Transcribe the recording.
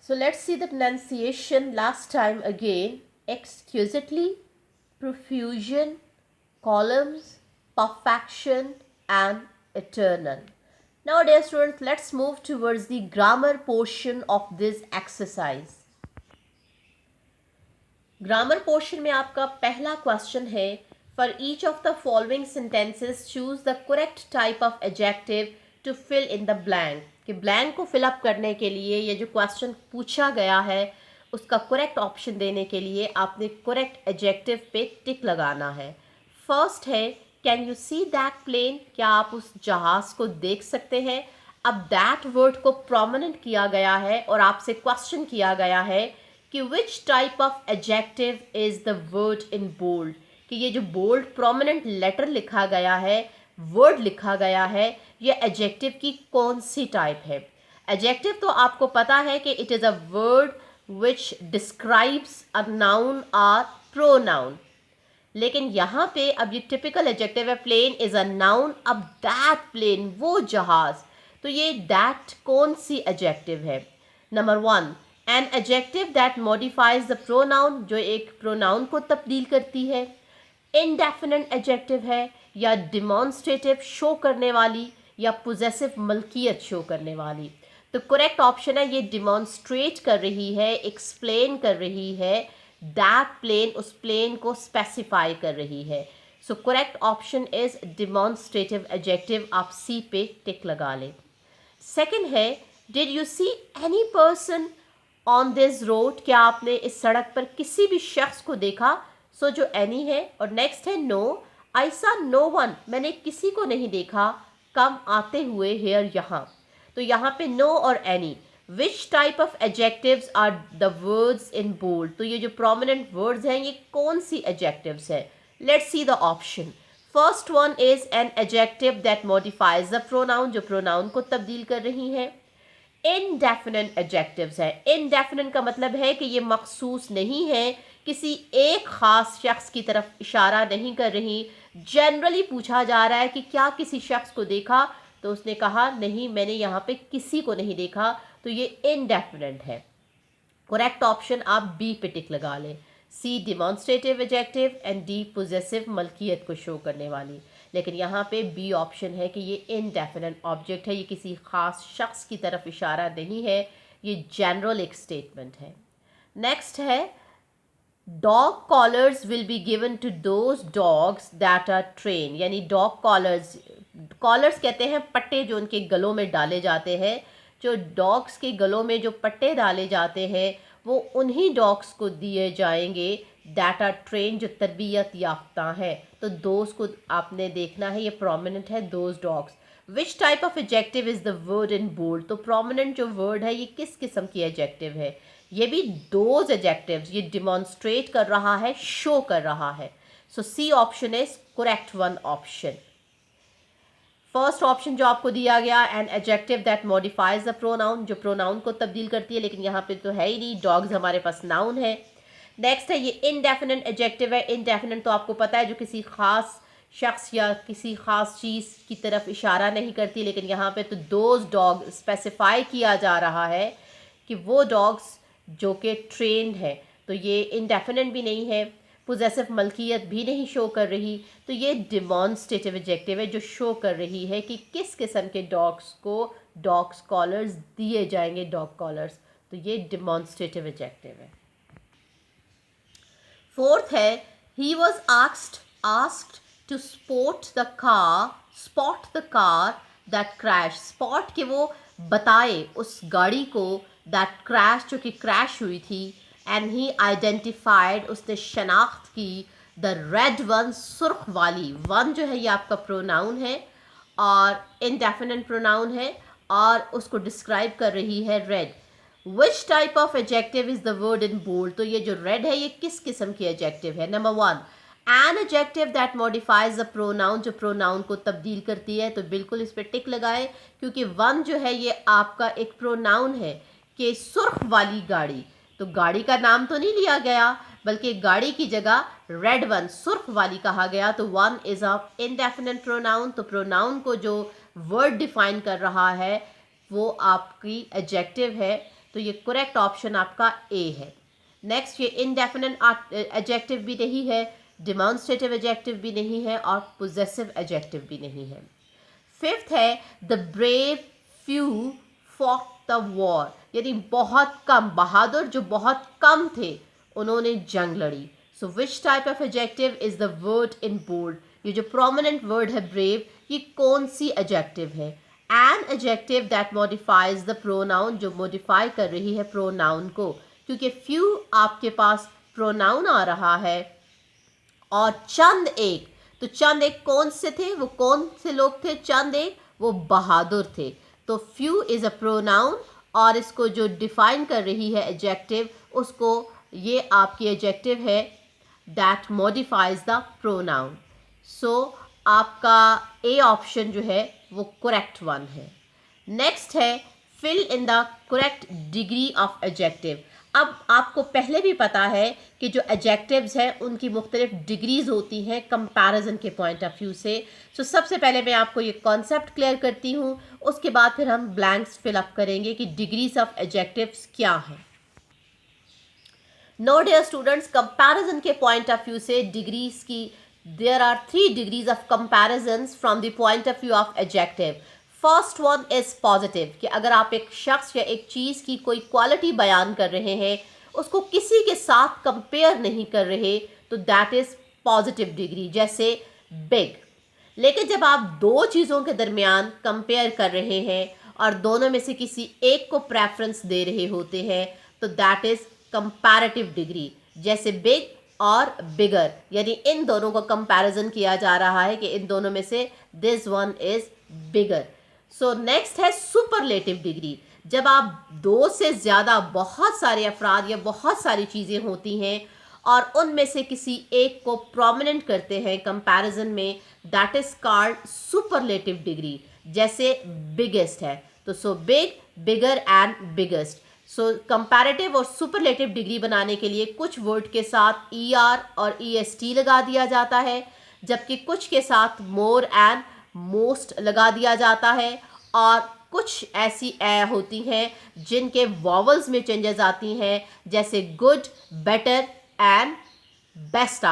So let's see the pronunciation last time again. Exquisitely, profusion, columns, perfection, and eternal. Now, dear students, let's move towards the grammar portion of this exercise. Grammar portion में आपका पहला question है, for each of the following sentences choose the correct type of adjective to fill in the blank. कि blank को fill up करने के लिए ये जो क्वेश्चन पूछा गया है उसका करेक्ट ऑप्शन देने के लिए आपने करेक्ट एडजेक्टिव पे टिक लगाना है. फर्स्ट है, can you see that plane, क्या आप उस जहाज को देख सकते हैं. अब दैट वर्ड को प्रोमिनेंट किया गया है और आपसे क्वेश्चन किया गया है कि which type of adjective is the word in bold. कि ये जो बोल्ड प्रोमिनेंट लेटर लिखा गया है, वर्ड लिखा गया है, ये एडजेक्टिव की कौन सी टाइप है. एडजेक्टिव तो आपको पता है कि it is a word which describes a noun और प्रोनाउन. लेकिन यहाँ पे अब ये टिपिकल एडजेक्टिव है, प्लेन इज अ नाउन. अब दैट प्लेन, वो जहाज, तो ये दैट कौन सी एडजेक्टिव है. Number 1, N adjective that modifies the pronoun, जो एक प्रोनाउन को तब्दील करती है. इनडेफिनेट एडजेक्टिव है या डिमॉन्स्ट्रेटिव शो करने वाली या पोजेसिव मलकियत शो करने वाली. तो करेक्ट ऑप्शन है, ये डिमॉन्स्ट्रेट कर रही है, एक्सप्लेन कर रही है, दैट प्लेन, उस प्लेन को स्पेसिफाई कर रही है. So correct option is demonstrative adjective. आप सी पे टिक लगा लें. सेकंड है, did you see any person on this road, क्या आपने इस सड़क पर किसी भी शख्स को देखा. सो जो एनी है. और नेक्स्ट है, नो आई सा नो वन, मैंने किसी को नहीं देखा कम आते हुए हेयर, यहाँ. तो यहाँ पे नो और any. Which type of adjectives are the words in bold, तो ये जो प्रोमिनेंट वर्ड्स हैं ये कौन सी एडजेक्टिव्स है. Let's see the option. First one is an adjective that modifies the pronoun, जो प्रोनाउन को तब्दील कर रही है. इनडेफिनेट एडजेक्टिव्स है. इनडेफिनेट का मतलब है कि ये मखसूस नहीं है, किसी एक ख़ास शख्स की तरफ इशारा नहीं कर रही. जनरली पूछा जा रहा है कि क्या किसी शख्स को देखा, तो उसने कहा नहीं, मैंने यहाँ पे किसी को नहीं देखा, तो ये इनडेफिनेट है. करेक्ट ऑप्शन आप बी पे टिक लगा लें. C demonstrative adjective and D possessive मलकियत को शो करने वाली. लेकिन यहाँ पे बी ऑप्शन है कि ये इनडेफिनेट ऑब्जेक्ट है, ये किसी ख़ास शख्स की तरफ इशारा नहीं है, ये जनरल एक स्टेटमेंट है. नेक्स्ट है, dog collars will be given to those dogs that are train. यानी डॉग कॉलर्स, कॉलर्स कहते हैं पट्टे जो उनके गलों में डाले जाते हैं. जो डॉग्स के गलों में जो पट्टे डाले जाते हैं वो उन्हीं डॉग्स को दिए जाएंगे दैट आर ट्रेन, जो तरबियत याफ्ता है. तो दोज को आपने देखना है, ये प्रोमिनेंट है, those dogs. Which type of adjective is the word in bold, तो प्रोमिनेंट जो वर्ड है ये किस किस्म की एडजेक्टिव है. ये भी दोज एडजेक्टिव्स, ये डिमॉन्स्ट्रेट कर रहा है, शो कर रहा है. So C option is correct one option. First option जो आपको दिया गया, an adjective that modifies the pronoun, जो प्रोनाउन को तब्दील करती है, लेकिन यहाँ पे तो है ही नहीं, डॉग्स हमारे पास नाउन है. नेक्स्ट है, ये इनडेफिनेट एडजेक्टिव है. इनडेफिनेट तो आपको पता है जो किसी खास शख्स या किसी खास चीज़ की तरफ इशारा नहीं करती, लेकिन यहाँ पे तो दोज डॉग स्पेसिफाई किया जा रहा है कि वो डॉग्स जो कि ट्रेंड है. तो ये इनडेफिनेट भी नहीं है, पोजेसिव मलकियत भी नहीं शो कर रही, तो ये डिमॉन्स्ट्रेटिव एडजेक्टिव है जो शो कर रही है कि किस किस्म के डॉग्स को डॉग्स कॉलर्स दिए जाएंगे, डॉग कॉलर्स. तो ये डिमॉन्स्ट्रेटिव एडजेक्टिव है. फोर्थ है, he was asked to spot the car that crash. Spot के वो बताए उस गाड़ी को, दैट क्रैश जो कि क्रैश हुई थी. एंड ही आइडेंटिफाइड, उसने शनाख्त की, द रेड वन, सुर्ख वाली. वन जो है ये आपका प्रोनाउन है और इनडेफिनेट प्रोनाउन है और उसको डिस्क्राइब कर रही है red. Which type of adjective is the word in bold, तो ये जो रेड है ये किस किस्म की एडजेक्टिव है. Number 1, N adjective that modifies the pronoun, जो प्रोनाउन को तब्दील करती है. तो बिल्कुल इस पर टिक लगाए, क्योंकि वन जो है ये आपका एक प्रोनाउन है कि सुर्ख वाली गाड़ी. तो गाड़ी का नाम तो नहीं लिया गया, बल्कि गाड़ी की जगह रेड वन, सुर्ख वाली कहा गया. तो one is a indefinite pronoun. तो प्रोनाउन को जो वर्ड डिफाइन कर रहा है वो आपकी एडजेक्टिव है. तो ये करेक्ट ऑप्शन आपका ए है। नेक्स्ट, ये इंडेफिनिट एडजेक्टिव भी नहीं है, डिमॉन्स्ट्रेटिव एडजेक्टिव भी नहीं है और पोजेसिव एडजेक्टिव भी नहीं है। फिफ्थ है the brave few fought the war, यानी बहुत कम, बहादुर जो बहुत कम थे उन्होंने जंग लड़ी। So which type of adjective is the word in bold, ये जो प्रोमिनेंट वर्ड है ब्रेव, ये कौन सी एडजेक्टिव है? An adjective that modifies the pronoun, जो मॉडिफाई कर रही है प्रोनाउन को, क्योंकि फ्यू आपके पास प्रोनाउन आ रहा है और चंद एक, तो चंद एक कौन से थे, वो कौन से लोग थे? चंद एक, वो बहादुर थे। तो फ्यू इज अ प्रोनाउन और इसको जो डिफाइन कर रही है एडजेक्टिव, उसको ये आपकी एडजेक्टिव है that modifies the pronoun. So आपका ए ऑप्शन जो है वो करेक्ट वन है। नेक्स्ट है fill in the correct degree of adjective. अब आपको पहले भी पता है कि जो एडजेक्टिव्स हैं उनकी मुख्तलिफ डिग्रीज होती हैं कंपैरिजन के पॉइंट ऑफ व्यू से। सो सबसे पहले मैं आपको ये कॉन्सेप्ट क्लियर करती हूँ, उसके बाद फिर हम ब्लैंक्स फिल अप करेंगे कि डिग्रीज ऑफ एडजेक्टिव्स क्या हैं। नो डियर स्टूडेंट्स, कंपैरिजन के पॉइंट ऑफ व्यू से डिग्रीज की there are 3 degrees of comparisons from the point of view of adjective. First one is positive, कि अगर आप एक शख्स या एक चीज़ की कोई क्वालिटी बयान कर रहे हैं, उसको किसी के साथ कंपेयर नहीं कर रहे, तो दैट इज पॉजिटिव डिग्री, जैसे बिग। लेकिन जब आप दो चीज़ों के दरमियान कंपेयर कर रहे हैं और दोनों में से किसी एक को प्रेफरेंस दे रहे होते हैं, तो दैट इज कंपैरेटिव डिग्री, जैसे बिग और बिगर, यानी इन दोनों को कंपैरिजन किया जा रहा है कि इन दोनों में से this one is bigger. So next है सुपरलेटिव डिग्री, जब आप दो से ज़्यादा, बहुत सारे अफराद या बहुत सारी चीज़ें होती हैं और उनमें से किसी एक को प्रोमिनेंट करते हैं कंपैरिजन में, that is called superlative degree, जैसे बिगेस्ट है। तो so big, bigger and biggest. So comparative और सुपरलेटिव डिग्री बनाने के लिए कुछ वर्ड के साथ ER और EST लगा दिया जाता है, जबकि कुछ के साथ मोर एंड मोस्ट लगा दिया जाता है, और कुछ ऐसी होती हैं जिनके वॉवल्स में चेंजेस आती हैं, जैसे गुड, बेटर एंड बेस्ट।